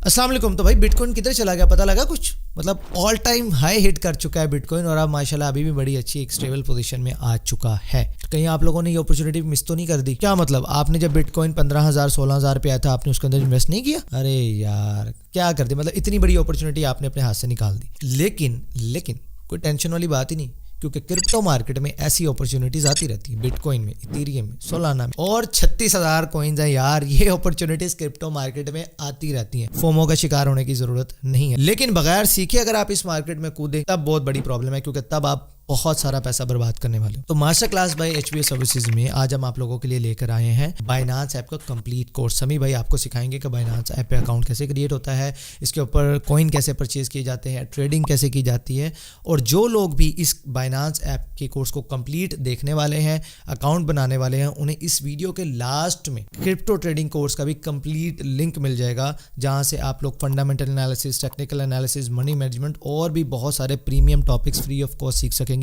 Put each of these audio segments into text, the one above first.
अस्सलाम वालेकुम। तो भाई बिटकॉइन किधर चला गया, पता लगा कुछ? मतलब ऑल टाइम हाई हिट कर चुका है बिटकॉइन और अब माशाल्लाह अभी भी बड़ी अच्छी एक स्टेबल पोजीशन में आ चुका है। कहीं आप लोगों ने ये अपॉर्चुनिटी मिस तो नहीं कर दी क्या? मतलब आपने जब बिटकॉइन 15,000 16,000 पे आया था आपने उसके अंदर इन्वेस्ट नहीं किया? अरे यार क्या कर दिया, मतलब इतनी बड़ी अपॉर्चुनिटी आपने अपने हाथ से निकाल दी। लेकिन कोई टेंशन वाली बात ही नहीं, क्योंकि क्रिप्टो मार्केट में ऐसी अपॉर्चुनिटीज आती रहती है। बिटकॉइन में, इथेरियम में, सोलाना में और 36,000 कॉइन्स हैं यार। ये अपॉर्चुनिटीज क्रिप्टो मार्केट में आती रहती हैं। फोमो का शिकार होने की जरूरत नहीं है, लेकिन बगैर सीखे अगर आप इस मार्केट में कूदे तब बहुत बड़ी प्रॉब्लम है, क्योंकि तब आप बहुत सारा पैसा बर्बाद करने वाले हो। तो master class by HBS services में आज हम आप लोगों के लिए लेकर आए हैं बाइनांस ऐप का कंप्लीट कोर्स। समी भाई आपको सिखाएंगे कि बाइनांस ऐप पे अकाउंट कैसे क्रिएट होता है, इसके ऊपर कॉइन कैसे परचेज किए जाते हैं, ट्रेडिंग कैसे की जाती है। और जो लोग भी इस बाइनांस ऐप के कोर्स को कंप्लीट देखने वाले हैं, अकाउंट बनाने वाले हैं, उन्हें इस वीडियो के लास्ट में क्रिप्टो ट्रेडिंग कोर्स का भी कंप्लीट लिंक मिल जाएगा, जहां से आप लोग fundamental analysis, technical analysis, money management और भी बहुत सारे premium topics free of cost सीख सकेंगे।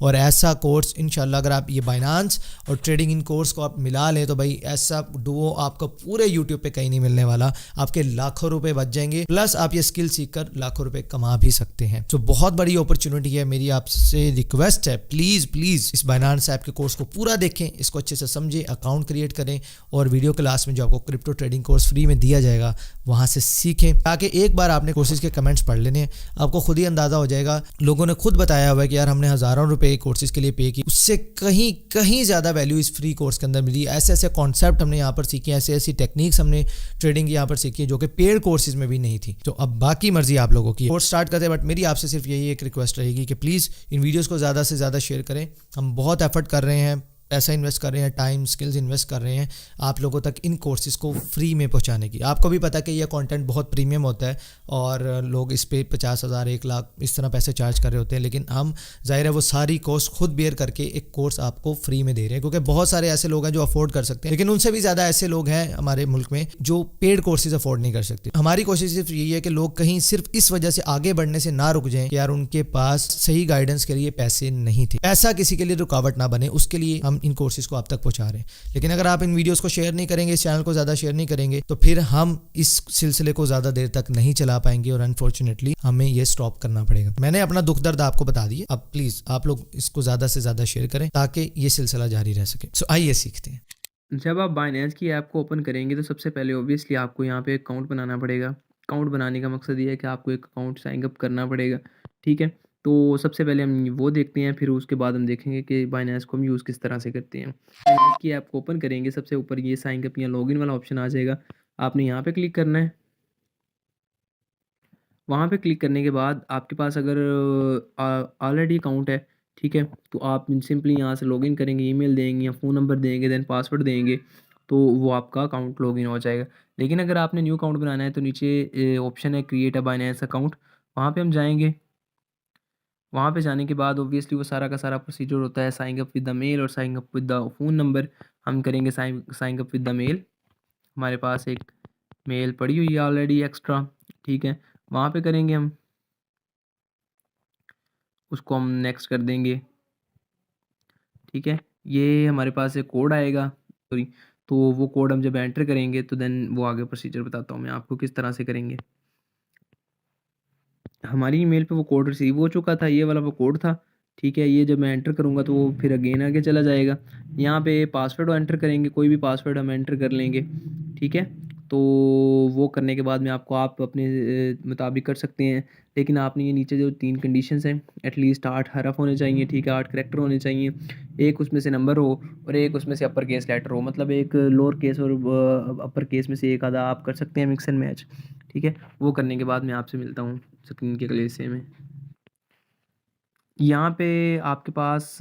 और ऐसा कोर्स इंशाल्लाह अगर आप ये बाइनांस और ट्रेडिंग इन कोर्स को आप मिला लें तो भाई ऐसा डुओ आपको पूरे यूट्यूब पे कहीं नहीं मिलने वाला। आपके लाखों रुपए बच जाएंगे, प्लस आप ये स्किल सीखकर लाखों रुपए कमा भी सकते हैं। तो बहुत बड़ी अपॉर्चुनिटी है। मेरी आपसे रिक्वेस्ट है, प्लीज इस बाइनांस ऐप के कोर्स को पूरा देखें, इसको अच्छे से समझें, अकाउंट क्रिएट करें और वीडियो क्लास में जो आपको क्रिप्टो ट्रेडिंग कोर्स फ्री में दिया जाएगा वहां से सीखें, ताकि एक बार आपने कोर्सेज के कमेंट्स पढ़ लेने आपको खुद ही अंदाजा हो जाएगा। लोगों ने खुद बताया हुआ है कि यार हमने हजारों रुपए कोर्सेज के लिए पे की, उससे कहीं ज्यादा वैल्यू इस फ्री कोर्स के अंदर मिली। ऐसे ऐसे कॉन्सेप्ट हमने यहाँ पर सीखे, ऐसे ऐसी टेक्निक्स हमने ट्रेडिंग यहाँ पर सीखी जो कि पेड कोर्सेज में भी नहीं थी। तो अब बाकी मर्जी आप लोगों की। कोर्स स्टार्ट करते हैं, बट मेरी आपसे सिर्फ यही एक रिक्वेस्ट रहेगी कि प्लीज इन वीडियोस को ज्यादा से ज्यादा शेयर करें। हम बहुत एफर्ट कर रहे हैं, पैसा इन्वेस्ट कर रहे हैं, टाइम स्किल्स इन्वेस्ट कर रहे हैं आप लोगों तक इन कोर्सेज को फ्री में पहुंचाने की। आपको भी पता है कि यह कंटेंट बहुत प्रीमियम होता है और लोग इस पे 50,000 1 लाख इस तरह पैसे चार्ज कर रहे होते हैं, लेकिन हम जाहिर है वो सारी कॉस्ट खुद बेयर करके एक कोर्स आपको फ्री में दे रहे हैं, क्योंकि बहुत सारे ऐसे लोग हैं जो अफोर्ड कर सकते हैं, लेकिन उनसे भी ज़्यादा ऐसे लोग हैं हमारे मुल्क में जो पेड कोर्सेज अफोर्ड नहीं कर सकते। हमारी कोशिश सिर्फ यही है कि लोग कहीं सिर्फ इस वजह से आगे बढ़ने से ना रुक जाएं कि यार उनके पास सही गाइडेंस के लिए पैसे नहीं थे। पैसा किसी के लिए रुकावट ना बने, उसके लिए हम इन कोर्सेज को आप तक पहुंचा रहे हैं। लेकिन अगर आप इन वीडियोस को शेयर नहीं करेंगे, इस चैनल को ज्यादा शेयर नहीं करेंगे, तो फिर हम इस सिलसिले को ज्यादा देर तक नहीं चला पाएंगे और अनफॉर्चुनेटली हमें ये स्टॉप करना पड़ेगा। मैंने अपना दुख दर्द आपको बता दिया, अब प्लीज आप लोग इसको ज्यादा से ज्यादा शेयर करें ताकि ये सिलसिला जारी रह सके। सो आइए सीखते हैं। जब आप बाइनेंस की ऐप को ओपन करेंगे तो सबसे पहले ऑब्वियसली आपको यहाँ पे अकाउंट बनाना पड़ेगा। अकाउंट बनाने का मकसद ये है कि आपको एक अकाउंट साइन अप करना पड़ेगा, ठीक है। तो सबसे पहले हम वो देखते हैं, फिर उसके बाद हम देखेंगे कि बाइनेंस को हम यूज़ किस तरह से करते हैं। बाइनेंस की ऐप को ओपन करेंगे, सबसे ऊपर ये साइन अप या लॉगिन वाला ऑप्शन आ जाएगा। आपने यहाँ पे क्लिक करना है। वहाँ पे क्लिक करने के बाद आपके पास अगर ऑलरेडी अकाउंट है, ठीक है, तो आप सिंपली यहाँ से लॉगिन करेंगे, ईमेल देंगे या फ़ोन नंबर देंगे, देन पासवर्ड देंगे, तो वो आपका अकाउंट लॉगिन हो जाएगा। लेकिन अगर आपने न्यू अकाउंट बनाना है तो नीचे ऑप्शन है क्रिएट अ बाइनेंस अकाउंट, वहाँ पे हम जाएंगे। वहाँ पे जाने के बाद ऑब्वियसली वो सारा का सारा प्रोसीजर होता है, sign up with the mail और sign up with the phone number. हम करेंगे sign up with the mail. हमारे पास एक मेल पड़ी हुई है ऑलरेडी एक्स्ट्रा, ठीक है, वहाँ पे करेंगे हम, उसको हम नेक्स्ट कर देंगे, ठीक है। ये हमारे पास एक कोड आएगा, सॉरी, तो वो कोड हम जब एंटर करेंगे तो देन वो आगे प्रोसीजर बताता हूँ मैं आपको किस तरह से करेंगे। हमारी ईमेल पे वो कोड रिसीव हो चुका था, ये वाला वो कोड था, ठीक है। ये जब मैं एंटर करूँगा तो वो फिर अगेन आगे चला जाएगा। यहाँ पे पासवर्ड एंटर करेंगे, कोई भी पासवर्ड हम एंटर कर लेंगे, ठीक है। तो वो करने के बाद में आपको आप अपने मुताबिक कर सकते हैं, लेकिन आपने ये नीचे जो 3 कंडीशंस हैं, एटलीस्ट 8 हरफ होने चाहिए, ठीक है, 8 करैक्टर होने चाहिए, एक उसमें से नंबर हो और एक उसमें से अपर केस लेटर हो, मतलब एक लोअर केस और अपर केस में से एक आधा आप कर सकते हैं मिक्स एंड मैच, ठीक है। वो करने के बाद मैं आपसे मिलता हूँ स्क्रीन के अगले हिस्से में। यहाँ पे आपके पास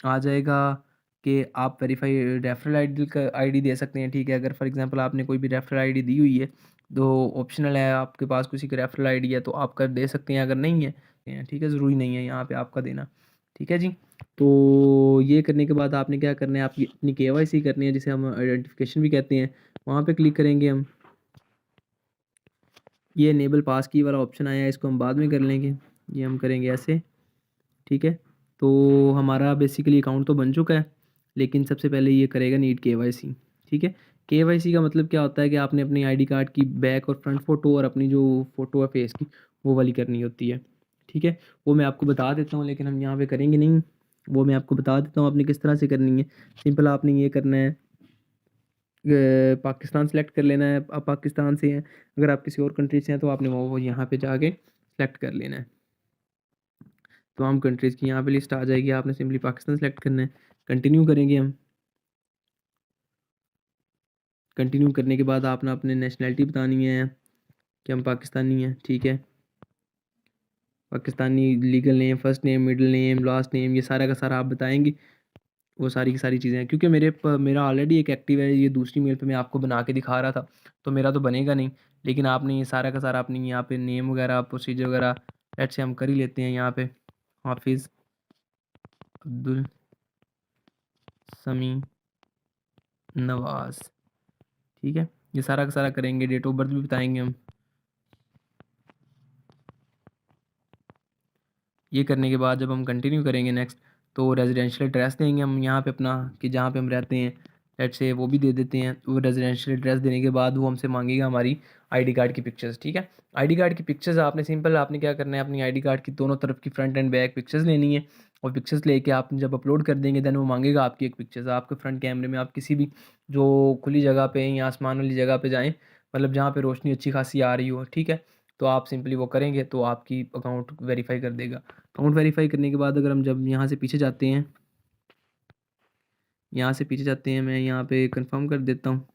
आ जाएगा कि आप वेरीफाई रेफरल आईडी का आईडी दे सकते हैं, ठीक है। अगर फॉर एग्जांपल आपने कोई भी रेफरल आईडी दी हुई है तो ऑप्शनल है, आपके पास किसी की रेफरल आईडी है तो आप कर दे सकते हैं, अगर नहीं है, ठीक है, ज़रूरी नहीं है यहाँ पे आपका देना, ठीक है जी। तो ये करने के बाद आपने क्या करना है, आपकी अपनी केवाईसी करनी है, जिसे हम आइडेंटिफिकेशन भी कहते हैं। वहाँ पे क्लिक करेंगे हम, ये इनेबल पास की वाला ऑप्शन आया है, इसको हम बाद में कर लेंगे, ये हम करेंगे ऐसे, ठीक है। तो हमारा बेसिकली अकाउंट तो बन चुका है, लेकिन सबसे पहले ये करेगा नीड केवाईसी, ठीक है। KYC का मतलब क्या होता है कि आपने अपनी आईडी कार्ड की बैक और फ्रंट फ़ोटो और अपनी जो फ़ोटो है फेस की वो वाली करनी होती है, ठीक है। वो मैं आपको बता देता हूँ, लेकिन हम यहाँ पे करेंगे नहीं। वो मैं आपको बता देता हूँ आपने किस तरह से करनी है। सिंपल आपने ये करना है, पाकिस्तान सेलेक्ट कर लेना है। आप पाकिस्तान से हैं, अगर आप किसी और कंट्री से हैं तो आपने वो यहाँ पे जाके सेलेक्ट कर लेना है। तमाम कंट्रीज़ की यहाँ पे लिस्ट आ जाएगी, आपने सिंपली पाकिस्तान सेलेक्ट करना है। कंटिन्यू करेंगे हम। कंटिन्यू करने के बाद आपने अपनी नेशनैलिटी बतानी है कि हम पाकिस्तानी हैं, ठीक है। Pakistani legal name, first name, middle name, last name, ये सारा का सारा आप बताएंगे। वो सारी की सारी चीज़ें हैं, क्योंकि मेरा ऑलरेडी एक एक्टिव है, ये दूसरी मेल पे मैं आपको बना के दिखा रहा था, तो मेरा तो बनेगा नहीं। लेकिन आपने ये सारा का सारा अपनी यहाँ पे नेम वगैरह प्रोसीजर वगैरह लेट्स से हम कर ही लेते हैं यहाँ पे। हाफिज़ अब्दुल समी नवाज़, ठीक है। ये सारा का सारा करेंगे, डेट ऑफ बर्थ भी बताएंगे हम। ये करने के बाद जब हम कंटिन्यू करेंगे नेक्स्ट, तो रेजिडेंशियल एड्रेस देंगे हम यहाँ पे अपना, कि जहाँ पे हम रहते हैं लेट्स से वो भी दे देते हैं। वो रेजिडेंशियल एड्रेस देने के बाद वो हमसे मांगेगा हमारी आईडी कार्ड की पिक्चर्स, ठीक है। आईडी कार्ड की पिक्चर्स आपने सिंपल आपने क्या करना है, अपनी आईडी कार्ड की दोनों तरफ की फ्रंट एंड बैक पिक्चर्स लेनी है, और पिक्चर्स लेके आप जब अपलोड कर देंगे देन वो मांगेगा आपकी एक पिक्चर्स। आपके फ्रंट कैमरे में आप किसी भी जो खुली जगह पे या आसमान वाली जगह पे जाएँ, मतलब जहाँ पे रोशनी अच्छी खासी आ रही हो, ठीक है। तो आप सिंपली वो करेंगे तो आपकी अकाउंट वेरीफाई कर देगा। अकाउंट वेरीफाई करने के बाद अगर हम जब यहाँ से पीछे जाते हैं, यहाँ से पीछे जाते हैं, मैं यहाँ पे कंफर्म कर देता हूँ,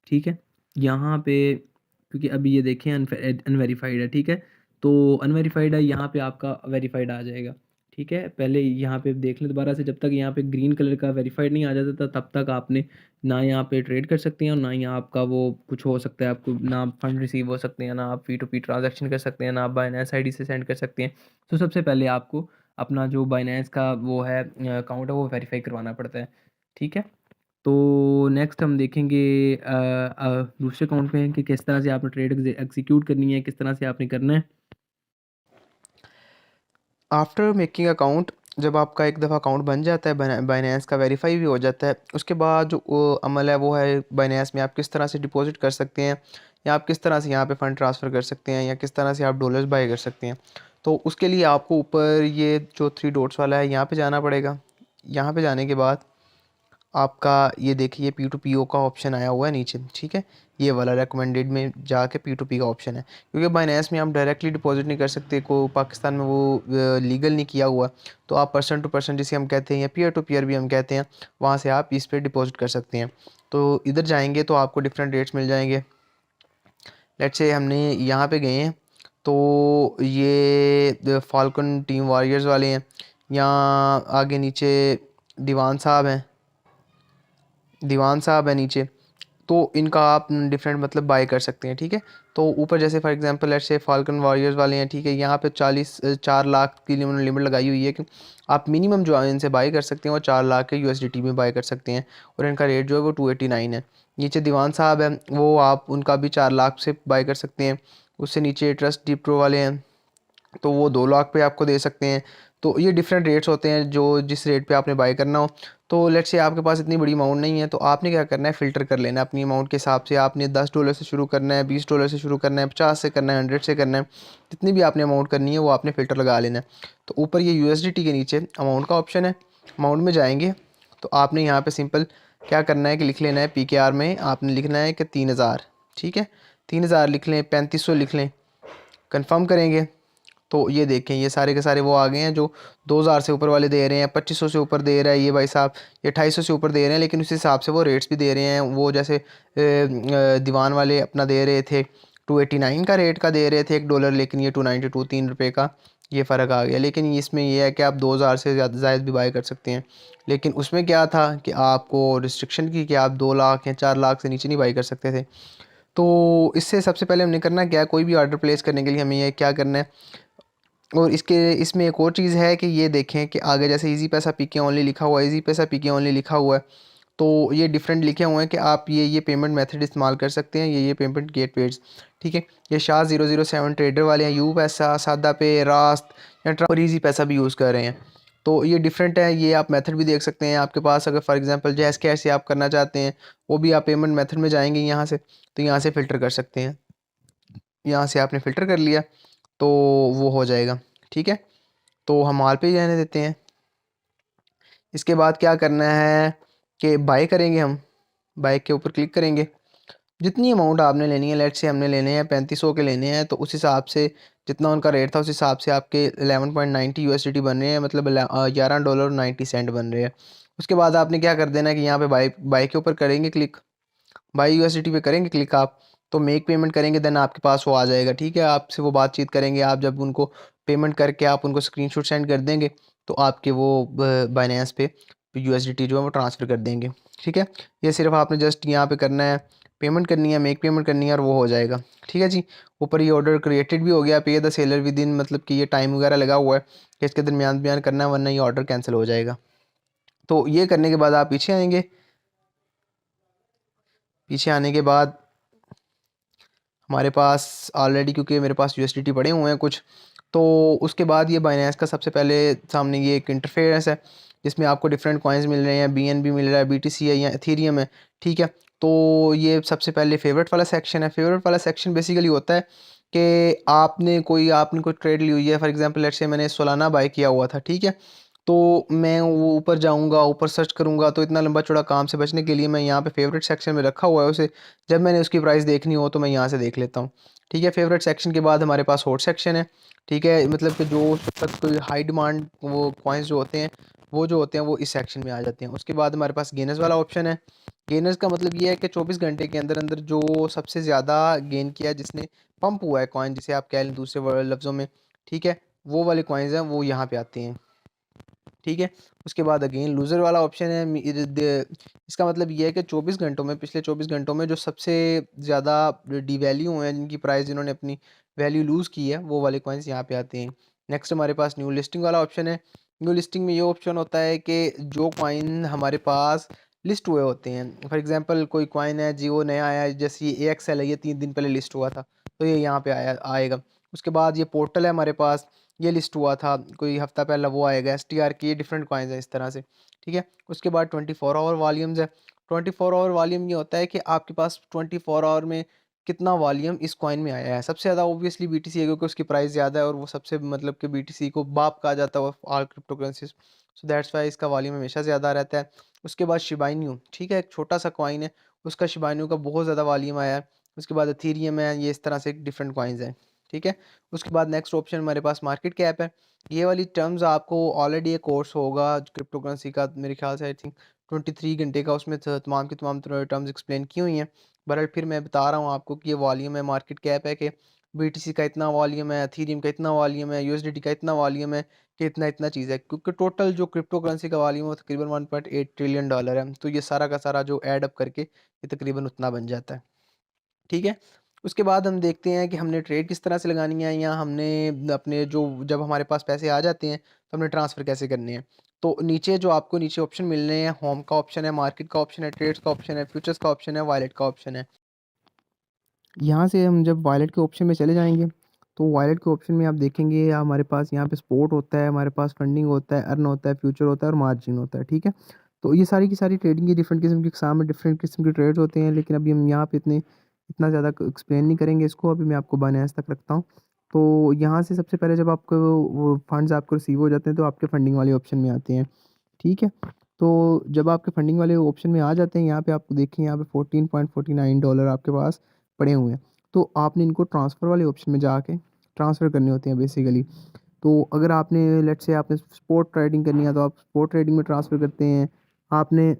ठीक है। यहाँ पे क्योंकि अभी ये देखें अनवेरीफाइड है, ठीक है। तो अनवेरीफाइड है, यहाँ पे आपका वेरीफाइड आ जाएगा, ठीक है। पहले यहाँ पे देख लें दोबारा से, जब तक यहाँ पे ग्रीन कलर का वेरीफाइड नहीं आ जाता था तब तक आपने ना यहाँ पे ट्रेड कर सकते हैं और ना ही आपका वो कुछ हो सकता है, आपको ना फंड रिसीव हो सकते हैं, ना आप P2P ट्रांजैक्शन कर सकते हैं, ना आप बाइनेंस आईडी से सेंड कर सकते हैं। तो सबसे पहले आपको अपना जो बाइनेंस का वो है अकाउंट है वो वेरीफाई करवाना पड़ता है, ठीक है। तो नेक्स्ट हम देखेंगे दूसरे अकाउंट में कि किस तरह से आपने ट्रेड एग्जीक्यूट करनी है, किस तरह से आपने करना है। आफ्टर मेकिंग अकाउंट, जब आपका एक दफ़ा अकाउंट बन जाता है, बाइनेंस का वेरीफाई भी हो जाता है, उसके बाद जो अमल है वो है बाइनेंस में आप किस तरह से डिपॉजिट कर सकते हैं, या आप किस तरह से यहाँ पे फ़ंड ट्रांसफ़र कर सकते हैं, या किस तरह से आप डॉलर्स बाय कर सकते हैं। तो उसके लिए आपको ऊपर ये जो 3 डॉट्स वाला है यहाँ पे जाना पड़ेगा। यहाँ पे जाने के बाद आपका ये देखिए P2PO का ऑप्शन आया हुआ है नीचे, ठीक है। ये वाला रेकमेंडेड में जाके P2P का ऑप्शन है, क्योंकि बाइनेंस में हम डायरेक्टली डिपॉजिट नहीं कर सकते, को पाकिस्तान में वो लीगल नहीं किया हुआ। तो आप पर्सन टू पर्सन जिसे हम कहते हैं, या पीयर टू पीयर भी हम कहते हैं, वहाँ से आप इस पर डिपॉजिट कर सकते हैं। तो इधर जाएंगे तो आपको डिफरेंट रेट्स मिल जाएंगे। लेट्स से हमने यहाँ पे गए हैं, तो ये फाल्कन टीम वॉरियर्स वाले हैं, यहाँ आगे नीचे दीवान साहब हैं, दीवान साहब है नीचे। तो इनका आप डिफरेंट मतलब बाय कर सकते हैं, ठीक है। तो ऊपर जैसे for example let's say falcon warriors वाले हैं, ठीक है। यहाँ पे 4 लाख की लिमिट लगाई हुई है कि आप मिनिमम जो इनसे बाय कर सकते हैं वो 4 लाख के USDT में बाय कर सकते हैं, और इनका रेट जो है वो 289 है। नीचे दीवान साहब है, वो आप उनका भी 4 लाख से बाय कर सकते हैं। उससे नीचे ट्रस्ट डीप प्रो वाले हैं, तो वो 2 लाख पे आपको दे सकते हैं। तो ये डिफरेंट रेट्स होते हैं जो जिस रेट पे आपने बाय करना हो। तो लेट्स से आपके पास इतनी बड़ी अमाउंट नहीं है, तो आपने क्या करना है, फ़िल्टर कर लेना है अपनी अमाउंट के हिसाब से। आपने $10 से शुरू करना है, $20 से शुरू करना है, 50 से करना है, 100 से करना है, जितनी भी आपने अमाउंट करनी है वो आपने फ़िल्टर लगा लेना है। तो ऊपर ये USDT के नीचे अमाउंट का ऑप्शन है, अमाउंट में जाएंगे तो आपने यहाँ पर सिंपल क्या करना है कि लिख लेना है, PKR में आपने लिखना है कि 3000, ठीक है। 3000 लिख लें, 3500 लिख लें, कन्फर्म करेंगे। तो ये देखें ये सारे के सारे वो आ गए हैं जो 2000 से ऊपर वाले दे रहे हैं, 2500 से ऊपर दे रहा है ये भाई साहब, ये 2800 से ऊपर दे रहे हैं। लेकिन उस हिसाब से वो रेट्स भी दे रहे हैं। वो जैसे दीवान वाले अपना दे रहे थे 289 का रेट का दे रहे थे $1, लेकिन ये 292 ₹3 का ये फ़र्क आ गया। लेकिन इसमें ये है कि आप 2000 से ज़्यादा जायद भी बाय कर सकते हैं। लेकिन उसमें क्या था कि आपको रिस्ट्रिक्शन की कि आप 2 लाख या 4 लाख से नीचे नहीं बाई कर सकते थे। तो इससे सबसे पहले हमने करना क्या, कोई भी ऑर्डर प्लेस करने के लिए हमें ये क्या करना है। और इसमें एक और चीज़ है कि ये देखें कि आगे जैसे इजी पैसा PK ओनली लिखा हुआ है, इजी पैसा PK ओनली लिखा हुआ है, तो ये डिफरेंट लिखे हुए हैं कि आप ये पेमेंट मेथड इस्तेमाल कर सकते हैं, ये पेमेंट गेटवेज, ठीक है। ये शाह 007 ट्रेडर वाले हैं, यू पैसा, सादा पे, रास्त या और ईजी पैसा भी यूज़ कर रहे हैं। तो ये डिफरेंट है, ये आप मेथड भी देख सकते हैं आपके पास। अगर फॉर एग्जांपल जैस कैश से आप करना चाहते हैं, वो भी आप पेमेंट मेथड में जाएंगे यहाँ से, तो यहाँ से फ़िल्टर कर सकते हैं। यहाँ से आपने फ़िल्टर कर लिया तो वो हो जाएगा, ठीक है। तो हम ऑल पे ही रहने देते हैं। इसके बाद क्या करना है कि बाय करेंगे, हम बाय के ऊपर क्लिक करेंगे। जितनी अमाउंट आपने लेनी है, लेट से हमने लेने हैं 3500 के लेने हैं, तो उस हिसाब से जितना उनका रेट था उस हिसाब से आपके 11.90 यूएसडीटी बन रहे हैं, मतलब $11.90 बन रहे हैं। उसके बाद आपने क्या कर देना है कि यहाँ पे बाय बाय के ऊपर करेंगे क्लिक, बाई यूएसडीटी पे करेंगे क्लिक आप, तो मेक पेमेंट करेंगे, देन आपके पास वो आ जाएगा, ठीक है। आपसे वो बातचीत करेंगे, आप जब उनको पेमेंट करके आप उनको स्क्रीनशॉट सेंड कर देंगे तो आपके वो बाइनेंस पे यूएसडीटी जो है वो ट्रांसफ़र कर देंगे, ठीक है। ये सिर्फ आपने जस्ट यहाँ पे करना है, पेमेंट करनी है, मेक पेमेंट करनी है और वो हो जाएगा, ठीक है जी। ऊपर ये ऑर्डर क्रिएटेड भी हो गया, पे द सेलर विद इन, मतलब कि ये टाइम वगैरह लगा हुआ है कि इसके दरमियान बयान करना है, वरना ये ऑर्डर कैंसिल हो जाएगा। तो ये करने के बाद आप पीछे आएंगे। पीछे आने के बाद हमारे पास ऑलरेडी, क्योंकि मेरे पास यूएसडीटी पड़े हुए हैं कुछ, तो उसके बाद ये बाइनेंस का सबसे पहले सामने ये एक इंटरफेस है जिसमें आपको डिफरेंट कॉइन्स मिल रहे हैं, बीएनबी मिल रहा है, बीटीसी है या एथेरियम है, ठीक है। तो ये सबसे पहले फेवरेट वाला सेक्शन है। फेवरेट वाला सेक्शन बेसिकली होता है कि आपने कोई ट्रेड ली हुई है, फॉर एग्जांपल लेट्स से मैंने सोलाना बाय किया हुआ था, ठीक है। तो मैं वो ऊपर जाऊंगा, ऊपर सर्च करूंगा, तो इतना लंबा चौड़ा काम से बचने के लिए मैं यहाँ पे फेवरेट सेक्शन में रखा हुआ है उसे, जब मैंने उसकी प्राइस देखनी हो तो मैं यहाँ से देख लेता हूँ, ठीक है। फेवरेट सेक्शन के बाद हमारे पास हॉट सेक्शन है, ठीक है, मतलब कि जो तक कोई हाई डिमांड वो कॉइन्स जो होते हैं वो इस सेक्शन में आ जाते हैं। उसके बाद हमारे पास गेनर्स वाला ऑप्शन है। गेनर्स का मतलब ये है कि 24 घंटे के अंदर अंदर जो सबसे ज़्यादा गेन किया है, जिसने पंप हुआ है कॉइन, जिसे आप कह लें दूसरे लफ्ज़ों में, ठीक है, वो वाले कॉइन्स हैं वो यहाँ पे आते हैं, ठीक है। उसके बाद अगेन लूज़र वाला ऑप्शन है। इसका मतलब ये है कि 24 घंटों में, पिछले 24 घंटों में जो सबसे ज़्यादा डिवैल्यू हुए हैं, जिनकी प्राइस जिन्होंने अपनी वैल्यू लूज़ की है, वो वाले कॉइन्स यहाँ पे आते हैं। नेक्स्ट हमारे पास न्यू लिस्टिंग वाला ऑप्शन है। न्यू लिस्टिंग में ये ऑप्शन होता है कि जो कॉइन हमारे पास लिस्ट हुए होते हैं, फॉर एग्जांपल कोई कॉइन है जी वो नया आया है, जैसे ये AXL है, ये 3 दिन पहले लिस्ट हुआ था, तो ये यहाँ पे आएगा। उसके बाद ये पोर्टल है हमारे पास, ये लिस्ट हुआ था कोई हफ्ता पहला, वो आएगा। STR की ये डिफरेंट कॉइन्स हैं इस तरह से, ठीक है। उसके बाद 24 आवर वॉल्यूम्स है। 24 आवर वॉल्यूम ये होता है कि आपके पास 24 आवर में कितना वॉल्यूम इस कॉइन में आया है। सबसे ज़्यादा ऑब्वियसली BTC है, क्योंकि उसकी प्राइस ज़्यादा है और वो सबसे, मतलब कि BTC को बाप कहा जाता है all crypto currencies, so that's why इसका वॉल्यूम हमेशा ज़्यादा रहता है। उसके बाद शिबाइन्यू, ठीक है, एक छोटा सा कॉइन है, उसका शिबाइन्यू का बहुत ज़्यादा वॉल्यूम आया है। उसके बाद एथेरियम है, ये इस तरह से डिफरेंट कॉइन्स हैं, ठीक है। उसके बाद नेक्स्ट ऑप्शन हमारे पास मार्केट कैप है। ये वाली टर्म्स आपको ऑलरेडी एक कोर्स होगा क्रिप्टो करेंसी का, मेरे ख्याल से आई थिंक 23 घंटे का, उसमें तमाम की तमाम टर्म्स एक्सप्लेन की हुई हैं। बहरहाल फिर मैं बता रहा हूँ आपको कि ये वॉल्यूम है, मार्केट कैप है कि BTC का इतना वॉल्यूम है, एथेरियम का इतना वॉल्यूम है, USDT का इतना वॉल्यूम है, कि इतना इतना चीज़ है, क्योंकि टोटल जो क्रिप्टो करेंसी का वॉल्यूम है वो तकरीबन $1.8 ट्रिलियन है। तो ये सारा का सारा जो ऐड अप करके ये तकरीबन उतना बन जाता है, ठीक है। उसके बाद हम देखते हैं कि हमने ट्रेड किस तरह से लगानी है, या हमने अपने जो जब हमारे पास पैसे आ जाते हैं तो हमने ट्रांसफ़र कैसे करने हैं। तो नीचे जो आपको नीचे ऑप्शन मिल रहे हैं, होम का ऑप्शन है, मार्केट का ऑप्शन है, ट्रेड्स का ऑप्शन है, फ्यूचर्स का ऑप्शन है, वॉलेट का ऑप्शन है। यहाँ से हम जब वॉलेट के ऑप्शन में चले जाएंगे, तो वॉलेट के ऑप्शन में आप देखेंगे हमारे पास यहाँ पे स्पॉट होता है, हमारे पास फंडिंग होता है, अर्न होता है, फ्यूचर होता है और मार्जिन होता है, ठीक है। तो ये सारी की सारी ट्रेडिंग की डिफरेंट किस्म की एग्जाम में डिफरेंट किस्म के ट्रेड्स होते हैं, लेकिन अभी हम यहाँ पे इतना ज़्यादा एक्सप्लेन नहीं करेंगे इसको, अभी मैं आपको बाइनेंस तक रखता हूँ। तो यहाँ से सबसे पहले जब आपको वो फंड्स आपको रिसीव हो जाते हैं तो आपके फंडिंग वाले ऑप्शन में आते हैं, ठीक है। तो जब आपके फंडिंग वाले ऑप्शन में आ जाते हैं, यहाँ पे आपको देखिए यहाँ पे $14.49 आपके पास पड़े हुए हैं। तो आपने इनको ट्रांसफ़र वाले ऑप्शन में जाके ट्रांसफ़र करने होते हैं बेसिकली। तो अगर आपने लेट्स से आपने स्पॉट ट्रेडिंग करनी है तो आप स्पॉट ट्रेडिंग में ट्रांसफ़र करते हैं। आपने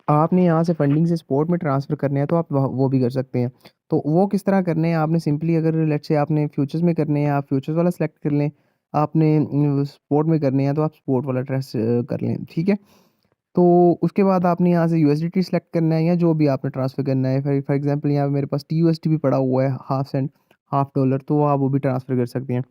आपने यहाँ से फंडिंग से स्पॉट में ट्रांसफ़र करने हैं तो आप वो भी कर सकते हैं। तो वो किस तरह करने हैं, आपने सिंपली अगर लेट्स से आपने फ्यूचर्स में करने हैं, आप फ्यूचर्स वाला सेलेक्ट कर लें। आपने स्पॉट में करने हैं तो आप स्पॉट वाला कर लें, ठीक है। तो उसके बाद आपने यहाँ से यूएसडीटी सेलेक्ट करना है या जो भी आपने ट्रांसफ़र करना है। फॉर एग्जांपल यहाँ पे मेरे पास TUSD भी पड़ा हुआ है, हाफ सेंट, हाफ डॉलर, तो आप वो भी ट्रांसफ़र कर सकते हैं।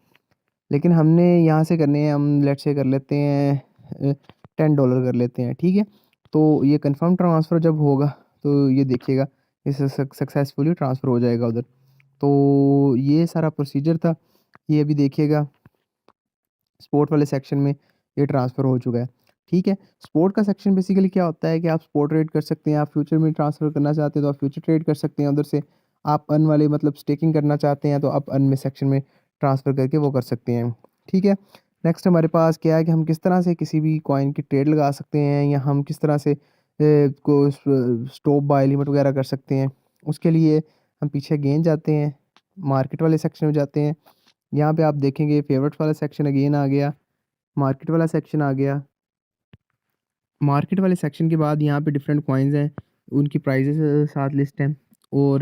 लेकिन हमने यहाँ से करने हैं, हम लेट्स से कर लेते हैं $10 कर लेते हैं, ठीक है। तो ये कंफर्म ट्रांसफ़र जब होगा तो ये देखिएगा ये सक्सेसफुली ट्रांसफ़र हो जाएगा उधर। तो ये सारा प्रोसीजर था, ये अभी देखिएगा स्पोर्ट वाले सेक्शन में ये ट्रांसफ़र हो चुका है, ठीक है। स्पॉट का सेक्शन बेसिकली क्या होता है कि आप स्पॉट ट्रेड कर सकते हैं, आप फ्यूचर में ट्रांसफ़र करना चाहते हैं तो आप फ्यूचर ट्रेड कर सकते हैं उधर से। आप अर्न वाले मतलब स्टेकिंग करना चाहते हैं तो आप अर्न में सेक्शन में ट्रांसफ़र करके वो कर सकते हैं, ठीक है। नेक्स्ट हमारे पास क्या है कि हम किस तरह से किसी भी कॉइन की ट्रेड लगा सकते हैं या हम किस तरह से को स्टॉप बाय लिमिट वगैरह कर सकते हैं। उसके लिए हम पीछे अगेन जाते हैं, मार्केट वाले सेक्शन में जाते हैं। यहाँ पे आप देखेंगे फेवरेट्स वाला सेक्शन अगेन आ गया, मार्केट वाला सेक्शन आ गया। मार्केट वाले सेक्शन के बाद यहाँ पे डिफरेंट कॉइन्स हैं, उनकी प्राइजेस साथ लिस्ट हैं और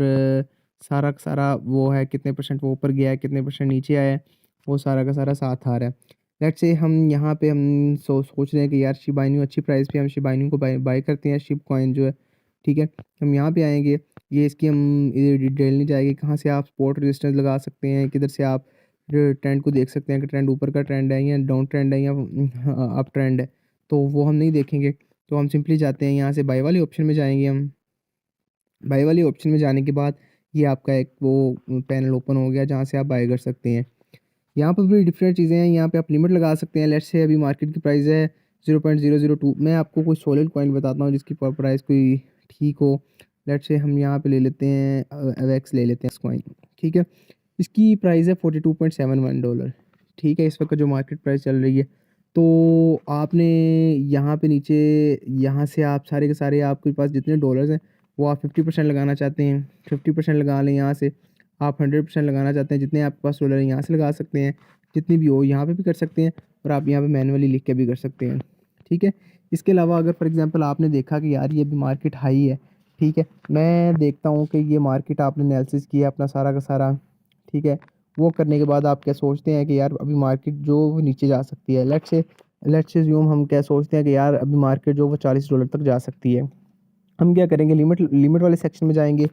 सारा का सारा वो है कितने परसेंट वो ऊपर गया है, कितने परसेंट नीचे आया है, वो सारा का सारा साथ आ रहा है। लेट्स से हम यहाँ पे हम सोच रहे हैं कि यार शिबा इनू अच्छी प्राइस पे हम शिबा इनू को बाय करते हैं, शिब कॉइन जो है, ठीक है। हम यहाँ पे आएंगे, ये इसकी हम डिटेल नहीं जाएगी, कहाँ से आप स्पॉट रेजिस्टेंस लगा सकते हैं, किधर से आप ट्रेंड को देख सकते हैं कि ट्रेंड ऊपर का ट्रेंड है या डाउन ट्रेंड है या अप ट्रेंड है, तो वो हम नहीं देखेंगे। तो हम सिंपली जाते हैं यहाँ से बाय वाले ऑप्शन में जाएंगे। हम बाय वाले ऑप्शन में जाने के बाद ये आपका एक वो पैनल ओपन हो गया जहाँ से आप बाय कर सकते हैं। यहाँ पर भी डिफरेंट चीज़ें हैं, यहाँ पे आप लिमिट लगा सकते हैं। लेट्स से अभी मार्केट की प्राइस है 0.002। मैं आपको कोई सॉलिड कॉइन बताता हूँ जिसकी प्राइस कोई ठीक हो। लेट्स से हम यहाँ पे ले लेते हैं अवेक्स ले लेते हैं इस कॉइन, ठीक है। इसकी प्राइस है $42.71, ठीक है, इस वक्त जो मार्केट प्राइस चल रही है। तो आपने यहाँ पे नीचे यहाँ से आप सारे के सारे आपके पास जितने डॉलर्स हैं वो आप 50% लगाना चाहते हैं 50% लगा लें। यहाँ से आप 100% लगाना चाहते हैं, जितने आपके पास डॉलर हैं यहाँ से लगा सकते हैं, जितनी भी हो यहाँ पे भी कर सकते हैं और आप यहाँ पे मैनुअली लिख के भी कर सकते हैं, ठीक है। इसके अलावा अगर फॉर एग्जांपल आपने देखा कि यार ये भी मार्केट हाई है, ठीक है, मैं देखता हूँ कि ये मार्केट आपने एनालिसिस किया अपना सारा का सारा, ठीक है। वो करने के बाद आप क्या सोचते हैं कि यार अभी मार्केट जो वो नीचे जा सकती है। लेट्स से ज़ूम हम क्या सोचते हैं कि यार अभी मार्केट जो वो $40 तक जा सकती है। हम क्या करेंगे, लिमिट वाले सेक्शन में जाएंगे,